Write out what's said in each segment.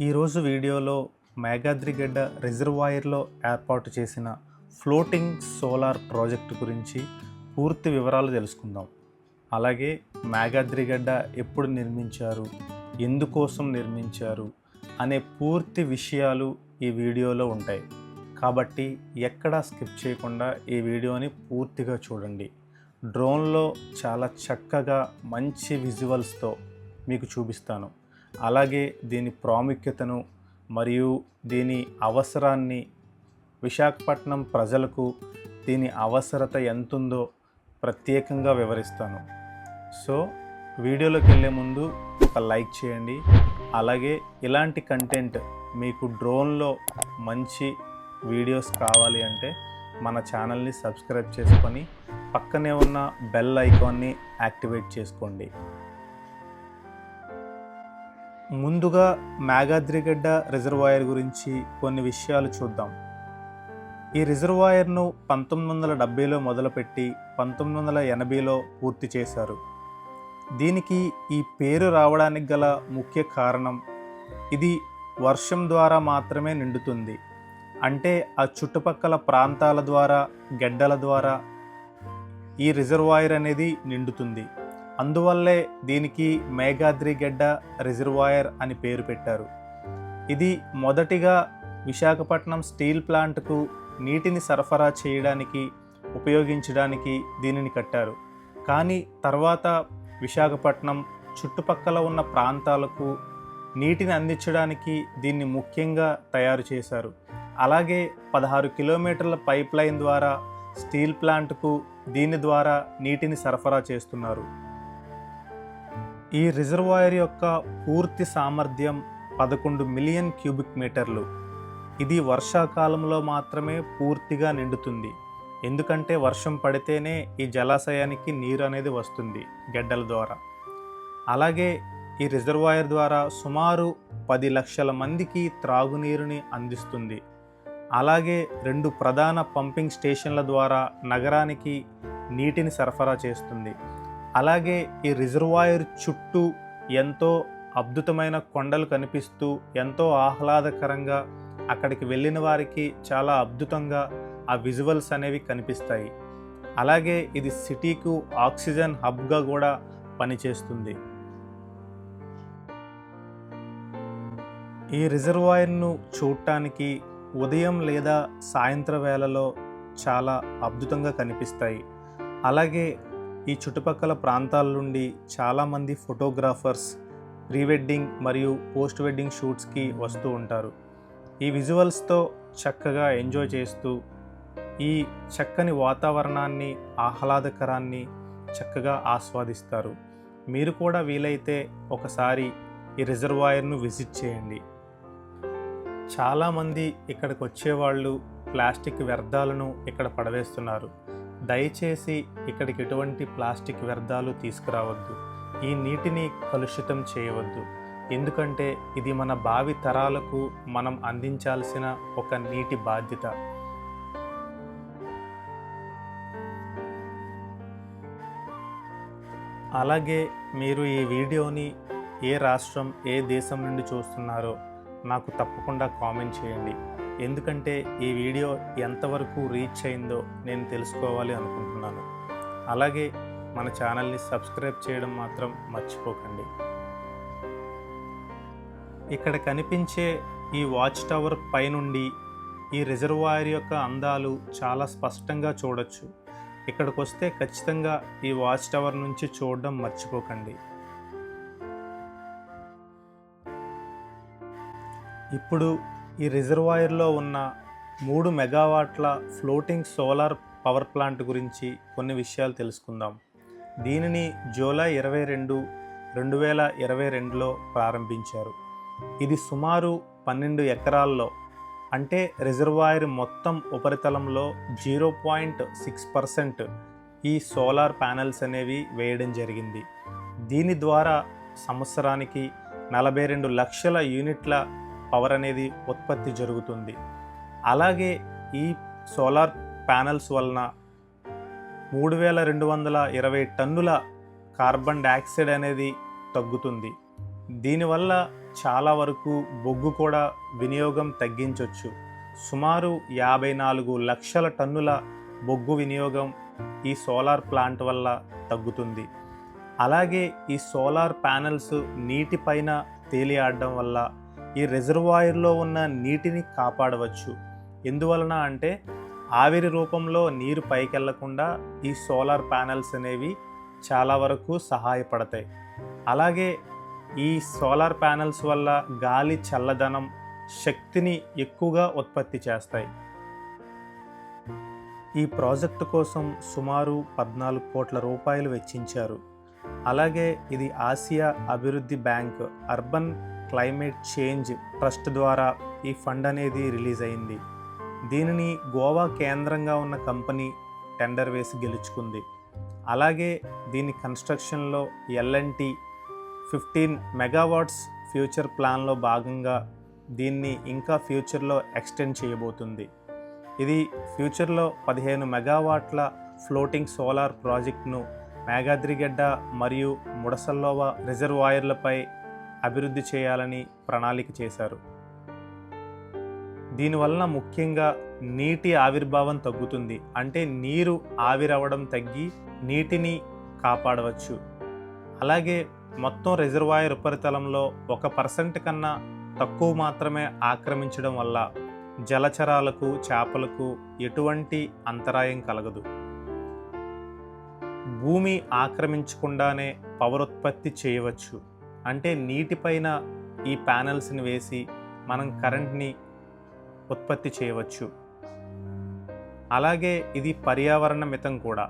ఈరోజు వీడియోలో మేఘాద్రిగడ్డ రిజర్వాయర్లో ఏర్పాటు చేసిన ఫ్లోటింగ్ సోలార్ ప్రాజెక్టు గురించి పూర్తి వివరాలు తెలుసుకుందాం. అలాగే మేఘాద్రిగడ్డ ఎప్పుడు నిర్మించారు, ఎందుకోసం నిర్మించారు అనే పూర్తి విషయాలు ఈ వీడియోలో ఉంటాయి. కాబట్టి ఎక్కడా స్కిప్ చేయకుండా ఈ వీడియోని పూర్తిగా చూడండి. డ్రోన్లో చాలా చక్కగా మంచి విజువల్స్తో మీకు చూపిస్తాను. అలాగే దీని ప్రాముఖ్యతను మరియు దీని అవసరాన్ని, విశాఖపట్నం ప్రజలకు దీని అవసరత ఎంతుందో ప్రత్యేకంగా వివరిస్తాను. సో వీడియోలోకి వెళ్ళే ముందు ఒక లైక్ చేయండి. అలాగే ఇలాంటి కంటెంట్ మీకు డ్రోన్లో మంచి వీడియోస్ కావాలి అంటే మన ఛానల్ని సబ్స్క్రైబ్ చేసుకొని పక్కనే ఉన్న బెల్ ఐకాన్ని యాక్టివేట్ చేసుకోండి. ముందుగా మేఘాద్రిగడ్డ రిజర్వాయర్ గురించి కొన్ని విషయాలు చూద్దాం. ఈ రిజర్వాయర్ను 1970లో మొదలుపెట్టి 1980లో పూర్తి చేశారు. దీనికి ఈ పేరు రావడానికి గల ముఖ్య కారణం, ఇది వర్షం ద్వారా మాత్రమే నిండుతుంది. అంటే ఆ చుట్టుపక్కల ప్రాంతాల ద్వారా, గెడ్డల ద్వారా ఈ రిజర్వాయర్ అనేది నిండుతుంది. అందువల్లే దీనికి మేఘాద్రిగడ్డ రిజర్వాయర్ అని పేరు పెట్టారు. ఇది మొదటిగా విశాఖపట్నం స్టీల్ ప్లాంట్కు నీటిని సరఫరా చేయడానికి, ఉపయోగించడానికి దీనిని కట్టారు. కానీ తర్వాత విశాఖపట్నం చుట్టుపక్కల ఉన్న ప్రాంతాలకు నీటిని అందించడానికి దీన్ని ముఖ్యంగా తయారు చేశారు. అలాగే 16 కిలోమీటర్ల పైప్ లైన్ ద్వారా స్టీల్ ప్లాంట్కు దీని ద్వారా నీటిని సరఫరా చేస్తున్నారు. ఈ రిజర్వాయర్ యొక్క పూర్తి సామర్థ్యం 11 మిలియన్ క్యూబిక్ మీటర్లు. ఇది వర్షాకాలంలో మాత్రమే పూర్తిగా నిండుతుంది. ఎందుకంటే వర్షం పడితేనే ఈ జలాశయానికి నీరు అనేది వస్తుంది గెడ్డల ద్వారా. అలాగే ఈ రిజర్వాయర్ ద్వారా సుమారు 10 లక్షల మందికి త్రాగునీరుని అందిస్తుంది. అలాగే 2 ప్రధాన పంపింగ్ స్టేషన్ల ద్వారా నగరానికి నీటిని సరఫరా చేస్తుంది. అలాగే ఈ రిజర్వాయర్ చుట్టూ ఎంతో అద్భుతమైన కొండలు కనిపిస్తూ ఎంతో ఆహ్లాదకరంగా, అక్కడికి వెళ్ళిన వారికి చాలా అద్భుతంగా ఆ విజువల్స్ అనేవి కనిపిస్తాయి. అలాగే ఇది సిటీకు ఆక్సిజన్ హబ్గా కూడా పనిచేస్తుంది. ఈ రిజర్వాయర్ను చూడటానికి ఉదయం లేదా సాయంత్రం వేళలో చాలా అద్భుతంగా కనిపిస్తాయి. అలాగే ఈ చుట్టుపక్కల ప్రాంతాల నుండి చాలామంది ఫోటోగ్రాఫర్స్ ప్రీ వెడ్డింగ్ మరియు పోస్ట్ వెడ్డింగ్ షూట్స్కి వస్తూ ఉంటారు. ఈ విజువల్స్తో చక్కగా ఎంజాయ్ చేస్తూ ఈ చక్కని వాతావరణాన్ని, ఆహ్లాదకరాన్ని చక్కగా ఆస్వాదిస్తారు. మీరు కూడా వీలైతే ఒకసారి ఈ రిజర్వాయర్ను విజిట్ చేయండి. చాలామంది ఇక్కడికి వచ్చేవాళ్ళు ప్లాస్టిక్ వ్యర్థాలను ఇక్కడ పడవేస్తున్నారు. దయచేసి ఇక్కడికి ఎటువంటి ప్లాస్టిక్ వ్యర్థాలు తీసుకురావద్దు. ఈ నీటిని కలుషితం చేయవద్దు. ఎందుకంటే ఇది మన భావి తరాలకు మనం అందించాల్సిన ఒక నీటి బాధ్యత. అలాగే మీరు ఈ వీడియోని ఏ రాష్ట్రం, ఏ దేశం నుండి చూస్తున్నారో నాకు తప్పకుండా కామెంట్ చేయండి. ఎందుకంటే ఈ వీడియో ఎంతవరకు రీచ్ అయిందో నేను తెలుసుకోవాలి అనుకుంటున్నాను. అలాగే మన ఛానల్ని సబ్స్క్రైబ్ చేయడం మాత్రం మర్చిపోకండి. ఇక్కడ కనిపించే ఈ వాచ్ టవర్ పైనుండి ఈ రిజర్వాయర్ యొక్క అందాలు చాలా స్పష్టంగా చూడొచ్చు. ఇక్కడికి వస్తే ఖచ్చితంగా ఈ వాచ్ టవర్ నుంచి చూడడం మర్చిపోకండి. ఇప్పుడు ఈ రిజర్వాయర్లో ఉన్న 3 మెగావాట్ల ఫ్లోటింగ్ సోలార్ పవర్ ప్లాంట్ గురించి కొన్ని విషయాలు తెలుసుకుందాం. దీనిని జూలై 22, 2022లో ప్రారంభించారు. ఇది సుమారు 12 ఎకరాల్లో, అంటే రిజర్వాయర్ మొత్తం ఉపరితలంలో 0.6% ఈ సోలార్ ప్యానెల్స్ అనేవి వేయడం జరిగింది. దీని ద్వారా సంవత్సరానికి 42 లక్షల యూనిట్ల పవర్ అనేది ఉత్పత్తి జరుగుతుంది. అలాగే ఈ సోలార్ ప్యానెల్స్ వలన 3220 టన్నుల కార్బన్ డయాక్సైడ్ అనేది తగ్గుతుంది. దీనివల్ల చాలా వరకు బొగ్గు కూడా వినియోగం తగ్గించవచ్చు. సుమారు 54 లక్షల టన్నుల బొగ్గు వినియోగం ఈ సోలార్ ప్లాంట్ వల్ల తగ్గుతుంది. అలాగే ఈ సోలార్ ప్యానెల్స్ నీటిపైన తేలియాడడం వల్ల ఈ రిజర్వాయర్లో ఉన్న నీటిని కాపాడవచ్చు. ఎందువలన అంటే ఆవిరి రూపంలో నీరు పైకెళ్లకుండా ఈ సోలార్ ప్యానెల్స్ అనేవి చాలా వరకు సహాయపడతాయి. అలాగే ఈ సోలార్ ప్యానెల్స్ వల్ల గాలి చల్లదనం, శక్తిని ఎక్కువగా ఉత్పత్తి చేస్తాయి. ఈ ప్రాజెక్టు కోసం సుమారు 14 కోట్ల రూపాయలు వెచ్చించారు. అలాగే ఇది ఆసియా అభివృద్ధి bank urban climate change trust ద్వారా ఈ ఫండ్ అనేది రిలీజ్ అయింది. దీనిని గోవా కేంద్రంగా ఉన్న కంపెనీ టెండర్ వేసి గెలుచుకుంది. అలాగే దీని కన్స్ట్రక్షన్లో L&T 15 మెగావాట్స్ ఫ్యూచర్ ప్లాన్లో భాగంగా దీన్ని ఇంకా ఫ్యూచర్లో ఎక్స్టెండ్ చేయబోతుంది. ఇది ఫ్యూచర్లో 15 మెగావాట్ల ఫ్లోటింగ్ సోలార్ ప్రాజెక్టును మేఘాద్రిగడ్డ మరియు ముడసల్లోవా రిజర్వాయర్లపై అభివృద్ధి చేయాలని ప్రణాళిక చేశారు. దీనివలన ముఖ్యంగా నీటి ఆవిర్భావం తగ్గుతుంది. అంటే నీరు ఆవిరవడం తగ్గి నీటిని కాపాడవచ్చు. అలాగే మొత్తం రిజర్వాయర్ ఉపరితలంలో 1% కన్నా తక్కువ మాత్రమే ఆక్రమించడం వల్ల జలచరాలకు, చేపలకు ఎటువంటి అంతరాయం కలగదు. భూమి ఆక్రమించకుండానే పవర్ ఉత్పత్తి చేయవచ్చు. అంటే నీటిపైన ఈ ప్యానెల్స్ని వేసి మనం కరెంట్ని ఉత్పత్తి చేయవచ్చు. అలాగే ఇది పర్యావరణ మితం కూడా.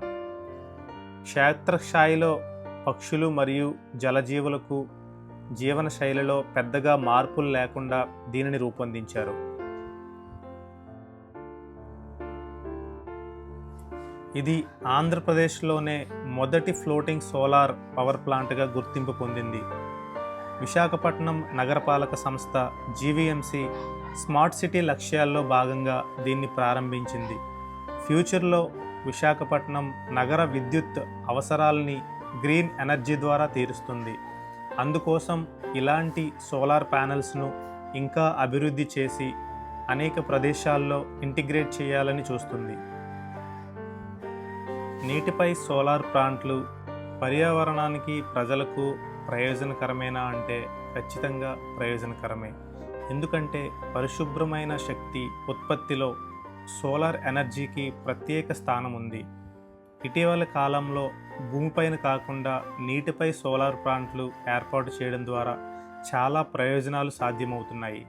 క్షేత్రస్థాయిలో పక్షులు మరియు జలజీవులకు జీవన శైలిలో పెద్దగా మార్పులు లేకుండా దీనిని రూపొందించారు. ఇది ఆంధ్రప్రదేశ్లోనే మొదటి ఫ్లోటింగ్ సోలార్ పవర్ ప్లాంట్గా గుర్తింపు పొందింది. విశాఖపట్నం నగరపాలక సంస్థ GVMC స్మార్ట్ సిటీ లక్ష్యాల్లో భాగంగా దీన్ని ప్రారంభించింది. ఫ్యూచర్లో విశాఖపట్నం నగర విద్యుత్ అవసరాలని గ్రీన్ ఎనర్జీ ద్వారా తీరుస్తుంది. అందుకోసం ఇలాంటి సోలార్ ప్యానెల్స్ను ఇంకా అభివృద్ధి చేసి అనేక ప్రదేశాల్లో ఇంటిగ్రేట్ చేయాలని చూస్తుంది. నీటిపై సోలార్ ప్లాంట్లు పర్యావరణానికి, ప్రజలకు ప్రయోజనకరమేనా అంటే ఖచ్చితంగా ప్రయోజనకరమే. ఎందుకంటే పరిశుభ్రమైన శక్తి ఉత్పత్తిలో సోలార్ ఎనర్జీకి ప్రత్యేక స్థానం ఉంది. ఇటీవల కాలంలో భూమిపైన కాకుండా నీటిపై సోలార్ ప్లాంట్లు ఏర్పాటు చేయడం ద్వారా చాలా ప్రయోజనాలు సాధ్యమవుతున్నాయి.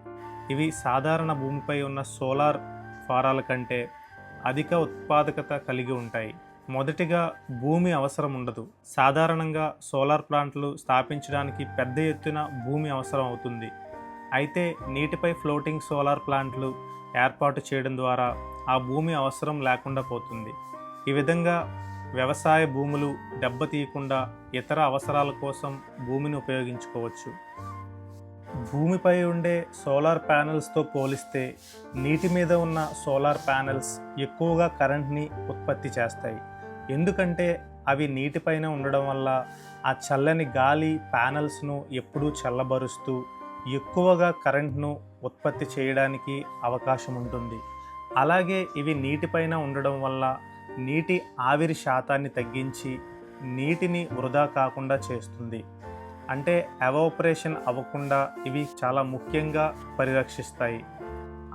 ఇవి సాధారణ భూమిపై ఉన్న సోలార్ ఫారాల కంటే అధిక ఉత్పాదకత కలిగి ఉంటాయి. మొదటిగా భూమి అవసరం ఉండదు. సాధారణంగా సోలార్ ప్లాంట్లు స్థాపించడానికి పెద్ద ఎత్తున భూమి అవసరం అవుతుంది. అయితే నీటిపై ఫ్లోటింగ్ సోలార్ ప్లాంట్లు ఏర్పాటు చేయడం ద్వారా ఆ భూమి అవసరం లేకుండా పోతుంది. ఈ విధంగా వ్యవసాయ భూములు దెబ్బతీయకుండా ఇతర అవసరాల కోసం భూమిని ఉపయోగించుకోవచ్చు. భూమిపై ఉండే సోలార్ ప్యానెల్స్తో పోలిస్తే నీటి మీద ఉన్న సోలార్ ప్యానెల్స్ ఎక్కువగా కరెంట్ని ఉత్పత్తి చేస్తాయి. ఎందుకంటే అవి నీటిపైన ఉండడం వల్ల ఆ చల్లని గాలి ప్యానెల్స్ను ఎప్పుడూ చల్లబరుస్తూ ఎక్కువగా కరెంట్ను ఉత్పత్తి చేయడానికి అవకాశం ఉంటుంది. అలాగే ఇవి నీటిపైన ఉండడం వల్ల నీటి ఆవిరి శాతాన్ని తగ్గించి నీటిని వృధా కాకుండా చేస్తుంది. అంటే ఎవాపరేషన్ అవ్వకుండా ఇవి చాలా ముఖ్యంగా పరిరక్షిస్తాయి.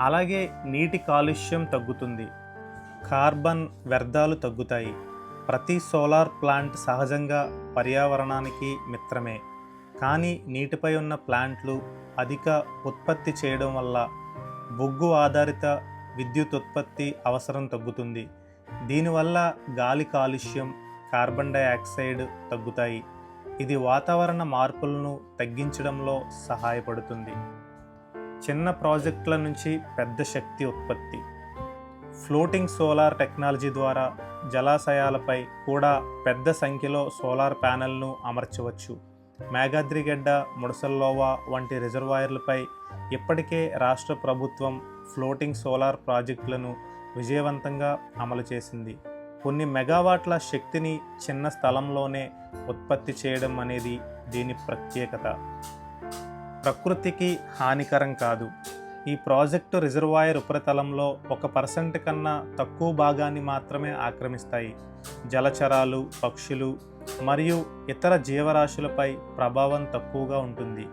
అలాగే నీటి కాలుష్యం తగ్గుతుంది, కార్బన్ వ్యర్థాలు తగ్గుతాయి. ప్రతి సోలార్ ప్లాంట్ సహజంగా పర్యావరణానికి మిత్రమే. కానీ నీటిపై ఉన్న ప్లాంట్లు అధిక ఉత్పత్తి చేయడం వల్ల బొగ్గు ఆధారిత విద్యుత్ ఉత్పత్తి అవసరం తగ్గుతుంది. దీనివల్ల గాలి కాలుష్యం, కార్బన్ డయాక్సైడ్ తగ్గుతాయి. ఇది వాతావరణ మార్పులను తగ్గించడంలో సహాయపడుతుంది. చిన్న ప్రాజెక్టుల నుంచి పెద్ద శక్తి ఉత్పత్తి. ఫ్లోటింగ్ సోలార్ టెక్నాలజీ ద్వారా జలాశయాలపై కూడా పెద్ద సంఖ్యలో సోలార్ ప్యానెల్ను అమర్చవచ్చు. మేఘాద్రిగడ్డ, ముడసల్లోవా వంటి రిజర్వాయర్లపై ఇప్పటికే రాష్ట్ర ప్రభుత్వం ఫ్లోటింగ్ సోలార్ ప్రాజెక్టులను విజయవంతంగా అమలు చేసింది. కొన్ని మెగావాట్ల శక్తిని చిన్న స్థలంలోనే ఉత్పత్తి చేయడం అనేది దీని ప్రత్యేకత. ప్రకృతికి హానికరం కాదు. ఈ ప్రాజెక్టు రిజర్వాయర్ ఉపరితలంలో 1% కన్నా తక్కువ భాగాన్ని మాత్రమే ఆక్రమిస్తాయి. జలచరాలు, పక్షులు మరియు ఇతర జీవరాశులపై ప్రభావం తక్కువగా ఉంటుంది.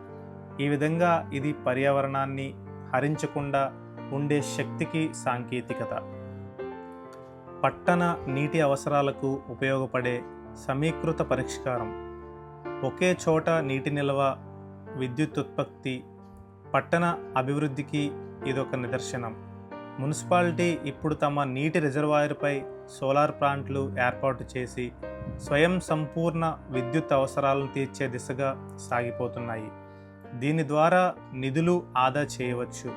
ఈ విధంగా ఇది పర్యావరణాన్ని హరించకుండా ఉండే శక్తికి సాంకేతికత. పట్టణ నీటి అవసరాలకు ఉపయోగపడే సమీకృత పరిష్కారం. ఒకే చోట నీటి నిల్వ, విద్యుత్ ఉత్పత్తి, పట్టణ అభివృద్ధికి ఇదొక నిదర్శనం. మున్సిపాలిటీ ఇప్పుడు తమ నీటి రిజర్వాయర్పై సోలార్ ప్లాంట్లు ఏర్పాటు చేసి స్వయం సంపూర్ణ విద్యుత్ అవసరాలను తీర్చే దిశగా సాగిపోతున్నాయి. దీని ద్వారా నిధులు ఆదా చేయవచ్చు.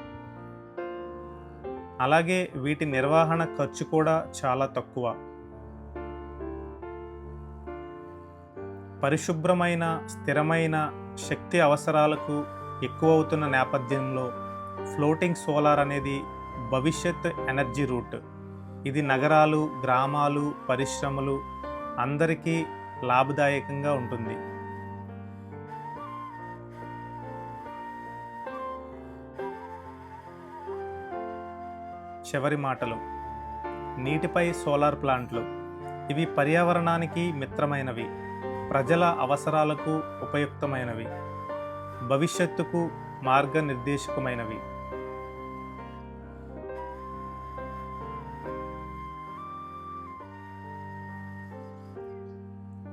అలాగే వీటి నిర్వహణ ఖర్చు కూడా చాలా తక్కువ. పరిశుభ్రమైన, స్థిరమైన శక్తి అవసరాలకు ఎక్కువవుతున్న నేపథ్యంలో ఫ్లోటింగ్ సోలార్ అనేది భవిష్యత్ ఎనర్జీ రూట్. ఇది నగరాలు, గ్రామాలు, పరిశ్రమలు అందరికీ లాభదాయకంగా ఉంటుంది. చివరి మాటలు. నీటిపై సోలార్ ప్లాంట్లు. ఇవి పర్యావరణానికి మిత్రమైనవి, ప్రజల అవసరాలకు ఉపయుక్తమైనవి, భవిష్యత్తుకు మార్గనిర్దేశకమైనవి.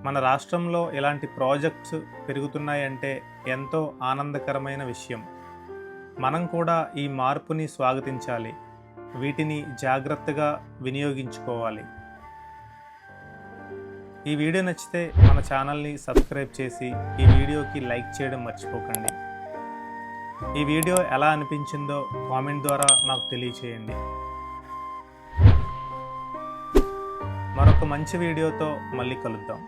మన రాష్ట్రంలో ఇలాంటి ప్రాజెక్ట్స్ పెరుగుతున్నాయంటే ఎంతో ఆనందకరమైన విషయం. మనం కూడా ఈ మార్పుని స్వాగతించాలి, వీటిని జాగ్రత్తగా వినియోగించుకోవాలి. ఈ వీడియో నచ్చితే మన ఛానల్ని సబ్స్క్రైబ్ చేసి ఈ వీడియోకి లైక్ చేయడం మర్చిపోకండి. ఈ వీడియో ఎలా అనిపించిందో కామెంట్ ద్వారా నాకు తెలియచేయండి. మరొక మంచి వీడియోతో మళ్ళీ కలుద్దాం.